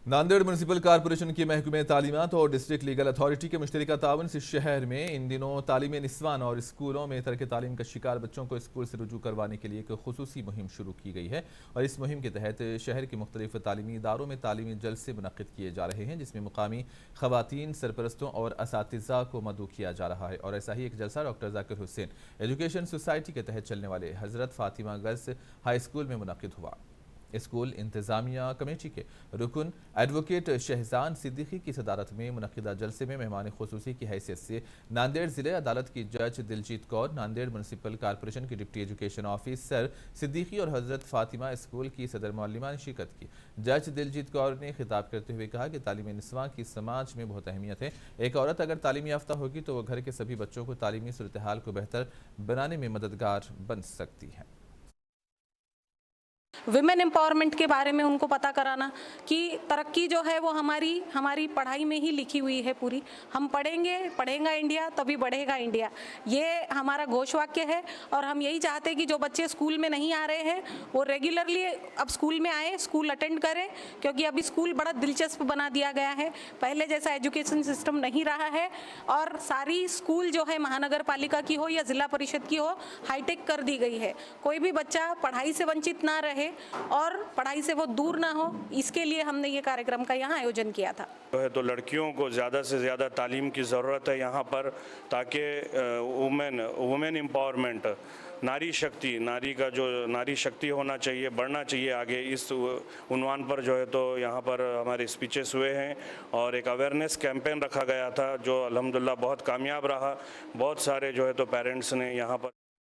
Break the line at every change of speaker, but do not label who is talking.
Nanded municipal corporation की महकमे तालीमात और डिस्ट्रिक्ट लीगल अथॉरिटी के मुश्तरका ताउन से शहर में इन दिनों तालीमी निस्वान और स्कूलों में तरक तालीम का शिकार बच्चों को स्कूल से रुजू करवाने के लिए एक खुसूसी मुहिम शुरू की गई है। और इस मुहिम के तहत शहर के मुख्तलिफ तालीमी इदारों में तालीमी जलसे मुनक्किद किए जा रहे हैं, जिसमें मुकामी खवातीन, सरपरस्तों और असातिज़ा को मदऊ किया जा रहा है। और ऐसा ही एक जलसा doctor Zakir Hussain education society के तहत चलने वाले हज़रत फ़ातिमा गर्ल्स हाई स्कूल में मुनक्किद हुआ। स्कूल इंतज़ामिया कमेटी के रुकन एडवोकेट शहजान सिद्दीकी की सदारत में मुनक्किदा जलसे में मेहमान खुसूसी की हैसियत से नांदेड़ ज़िले अदालत की जज दिलजीत कौर, नांदेड़ म्यूनसिपल कॉरपोरेशन की डिप्टी एजुकेशन ऑफिसर सिद्दीकी और हज़रत फ़ातिमा स्कूल की सदर मौलिमा ने शिरकत की। जज दिलजीत कौर ने खिताब करते हुए कहा कि तालीमी निस्वां की समाज में बहुत अहमियत है। एक औरत अगर तालीमी याफ्ता होगी तो वह घर के सभी बच्चों को तालीमी सूरत हाल को बेहतर बनाने में मददगार बन सकती है।
विमेन एम्पावरमेंट के बारे में उनको पता कराना कि तरक्की जो है वो हमारी पढ़ाई में ही लिखी हुई है पूरी। हम पढ़ेगा इंडिया तभी बढ़ेगा इंडिया, ये हमारा घोषवाक्य है। और हम यही चाहते हैं कि जो बच्चे स्कूल में नहीं आ रहे हैं वो रेगुलरली अब स्कूल में आए, स्कूल अटेंड करें, क्योंकि अभी स्कूल बड़ा दिलचस्प बना दिया गया है। पहले जैसा एजुकेशन सिस्टम नहीं रहा है और सारी स्कूल जो है महानगर पालिका की हो या जिला परिषद की हो, हाईटेक कर दी गई है। कोई भी बच्चा पढ़ाई से वंचित ना रहे और पढ़ाई से वो दूर ना हो, इसके लिए हमने ये कार्यक्रम का यहाँ आयोजन किया था।
तो लड़कियों को ज़्यादा से ज़्यादा तालीम की ज़रूरत है यहाँ पर, ताकि वुमेन एम्पावरमेंट, नारी शक्ति होना चाहिए, बढ़ना चाहिए आगे। इस उन्वान पर जो है तो यहाँ पर हमारे स्पीचेस हुए हैं और एक अवेयरनेस कैंपेन रखा गया था जो अल्हम्दुलिल्लाह बहुत कामयाब रहा। बहुत सारे जो है तो पेरेंट्स ने यहाँ पर